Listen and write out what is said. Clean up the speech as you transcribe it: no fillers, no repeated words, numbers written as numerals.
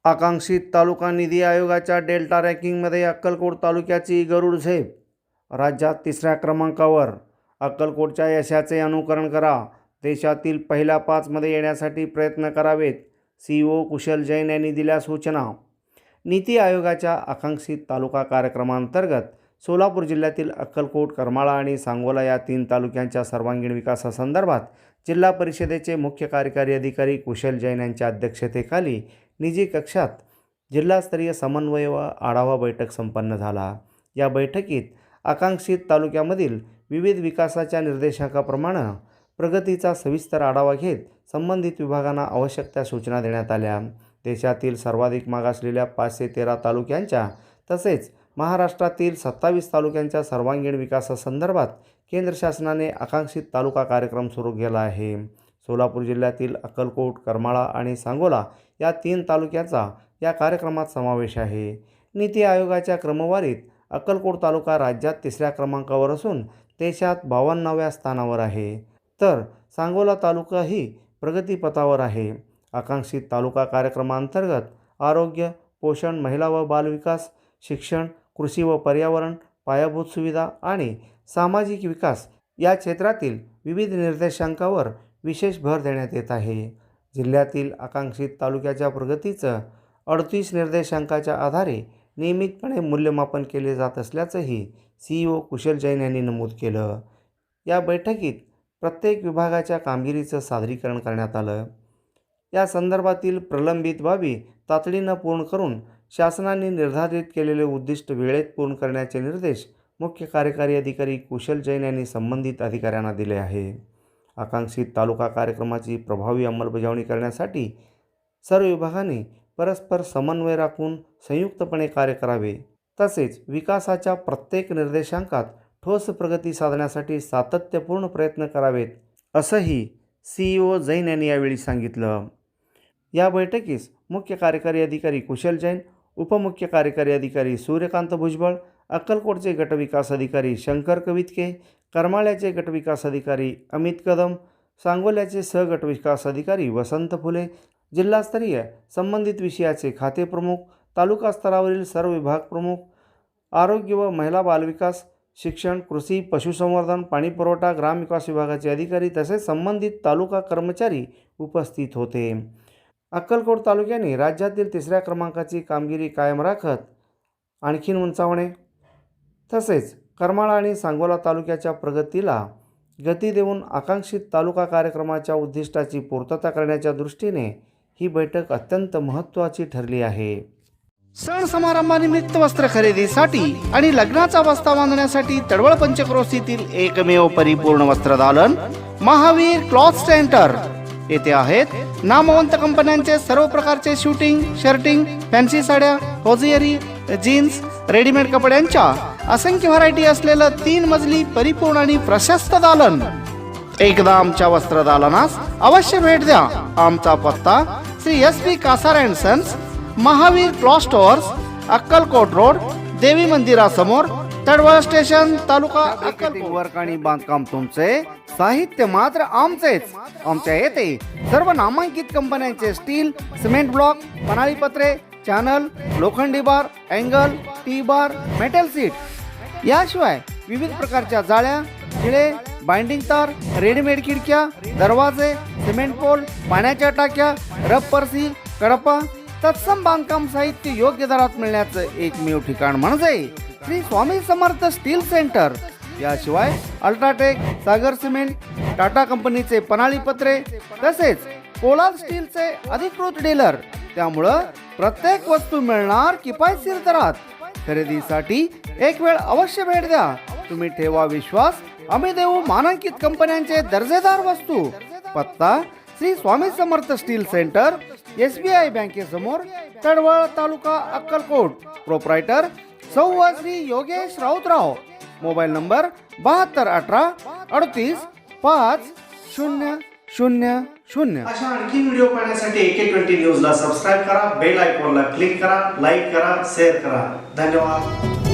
आकांक्षित तालुका निधी आयोगाच्या डेल्टा रँकिंगमध्ये अक्कलकोट तालुक्याची गरुड झेप. राज्यात 3ऱ्या क्रमांकावर. अक्कलकोटच्या यशाचे अनुकरण करा. देशातील पहिल्या 5मध्ये येण्यासाठी प्रयत्न करावेत. CEO कुशल जैन यांनी दिल्या सूचना. नीती आयोगाच्या आकांक्षित तालुका कार्यक्रमांतर्गत सोलापूर जिल्ह्यातील अक्कलकोट, करमाळा आणि सांगोला या 3 तालुक्यांच्या सर्वांगीण विकासासंदर्भात जिल्हा परिषदेचे मुख्य कार्यकारी अधिकारी कुशल जैन यांच्या अध्यक्षतेखाली निजी कक्षात जिल्हास्तरीय समन्वय व आढावा बैठक संपन्न झाला. या बैठकीत आकांक्षित तालुक्यामधील विविध विकासाच्या निर्देशांकाप्रमाणे प्रगतीचा सविस्तर आढावा घेत संबंधित विभागांना आवश्यक त्या सूचना देण्यात आल्या. देशातील सर्वाधिक मागासलेल्या 513 तालुक्यांच्या तसेच महाराष्ट्रातील 27 तालुक्यांच्या सर्वांगीण विकासासंदर्भात केंद्र शासनाने आकांक्षित तालुका कार्यक्रम सुरू केला आहे. सोलापूर जिल्ह्यातील अक्कलकोट, करमाळा आणि सांगोला या 3 तालुक्याचा या कार्यक्रमात समावेश आहे. नीती आयोगाच्या क्रमवारीत अक्कलकोट तालुका राज्यात 3ऱ्या क्रमांकावर असून देशात 52व्या स्थानावर आहे, तर सांगोला तालुकाही प्रगतीपथावर आहे. आकांक्षित तालुका कार्यक्रमांतर्गत आरोग्य, पोषण, महिला व बालविकास, शिक्षण, कृषी व पर्यावरण, पायाभूत सुविधा आणि सामाजिक विकास या क्षेत्रातील विविध निर्देशांकावर विशेष भर देण्यात येत आहे. जिल्ह्यातील आकांक्षित तालुक्याच्या प्रगतीचं 38 निर्देशांकाच्या आधारे नियमितपणे मूल्यमापन केले जात असल्याचंही CEO कुशल जैन यांनी नमूद केलं. या बैठकीत प्रत्येक विभागाच्या कामगिरीचं सादरीकरण करण्यात आलं. या संदर्भातील प्रलंबित बाबी तातडीनं पूर्ण करून शासनाने निर्धारित केलेले उद्दिष्ट वेळेत पूर्ण करण्याचे निर्देश मुख्य कार्यकारी अधिकारी कुशल जैन यांनी संबंधित अधिकाऱ्यांना दिले आहे. आकांक्षित तालुका कार्यक्रमाची प्रभावी अंमलबजावणी करण्यासाठी सर्व विभागांनी परस्पर समन्वय राखून संयुक्तपणे कार्य करावे. तसेच विकासाच्या प्रत्येक निर्देशांकात ठोस प्रगती साधण्यासाठी सातत्यपूर्ण प्रयत्न करावेत, असंही CEO जैन यांनी यावेळी सांगितलं. या बैठकीस मुख्य कार्यकारी अधिकारी कुशल जैन, उपमुख्य कार्यकारी अधिकारी सूर्यकांत भुजबळ, अक्कलकोटचे गटविकास अधिकारी शंकर कवितके, करमाळ्याचे गटविकास अधिकारी अमित कदम, सांगोल्याचे सहगटविकास अधिकारी वसंत फुले, जिल्हास्तरीय संबंधित विषयाचे खाते प्रमुख, तालुका स्तरावरील सर्व विभाग प्रमुख, आरोग्य व महिला बालविकास, शिक्षण, कृषी, पशुसंवर्धन, पाणीपुरवठा, ग्रामविकास विभागाचे अधिकारी तसेच संबंधित तालुका कर्मचारी उपस्थित होते. अक्कलकोट तालुक्याने राज्यातील 3ऱ्या क्रमांकाची कामगिरी कायम राखत आणखीन उंचावणे तसेच करमाळा आणि सांगोला तालुक्याच्या प्रगतीला गती देऊन आकांक्षित तालुका कार्यक्रमाच्या उद्दिष्टाची पूर्तता करण्याच्या दृष्टीने ही बैठक अत्यंत महत्त्वाची ठरली आहे. सण समारंभानिमित्त वस्त्र खरेदीसाठी आणि लग्नाचा बस्ता बांधण्यासाठी तडवळ पंचक्रोशीतील एकमेव परिपूर्ण वस्त्रदालन महावीर क्लॉथ सेंटर येथे आहेत. नामवंत कंपन्यांचे सर्व प्रकारचे शूटिंग, शर्टिंग, फॅन्सी साड्या, होजियरी, जीन्स, रेडीमेड कपड्यांच्या असंख्य व्हरायटी असलेलं 3 मजली परिपूर्ण आणि प्रशस्त दालन. एकदा आमच्या वस्त्रदालनास अवश्य भेट द्या. आमचा पत्ता Shri SP Kasar and sons, Mahavir cloth stores, Akkalkot road, देवी मंदिरासमोर, तडवळ स्टेशन, तालुका अक्कलकोट. वर्क आणि बांधकाम तुमचे, साहित्य मात्र आमचेच. आमच्या येथे सर्व नामांकित कंपन्यांचे स्टील, सिमेंट ब्लॉक, पन्हाळी पत्रे, चॅनल, लोखंडी bar, angle, T bar, metal sheet याशिवाय विविध प्रकारच्या जाळ्या, खिळे, बाइंडिंग तार, रेडीमेड खिडक्या, दरवाजे, सिमेंट पोल, पाण्याच्या टाक्या, रबर सील, कडपा तत्सम बांधकाम साहित्य योग्य दरात मिळण्याचं एकमेव ठिकाण म्हणजे श्री स्वामी समर्थ स्टील सेंटर. याशिवाय अल्ट्राटेक, सागर सिमेंट, टाटा कंपनीचे पन्हाळी पत्रे तसेच पोलाद स्टीलचे अधिकृत डीलर. त्यामुळं प्रत्येक वस्तू मिळणार किफायतशीर दरात. खरेदीसाठी एक वेळ अवश्य भेट द्या. तुम्ही ठेवा विश्वास, आम्ही देऊ मानांकित कंपन्यांचे दर्जेदार वस्तू. पत्ता Shri Swami Samarth steel centre, SBI बँकेसमोर, तडवळ, तालुका अक्कलकोट. प्रोप्रायटर सौ श्री योगेश राऊतराव. Mobile number 7218 38 5000. अशा आणखी व्हिडिओ पाहण्यासाठी AK20 न्यूजला सबस्क्राईब करा, बेल आयकॉनला क्लिक करा, लाईक करा, शेअर करा. धन्यवाद.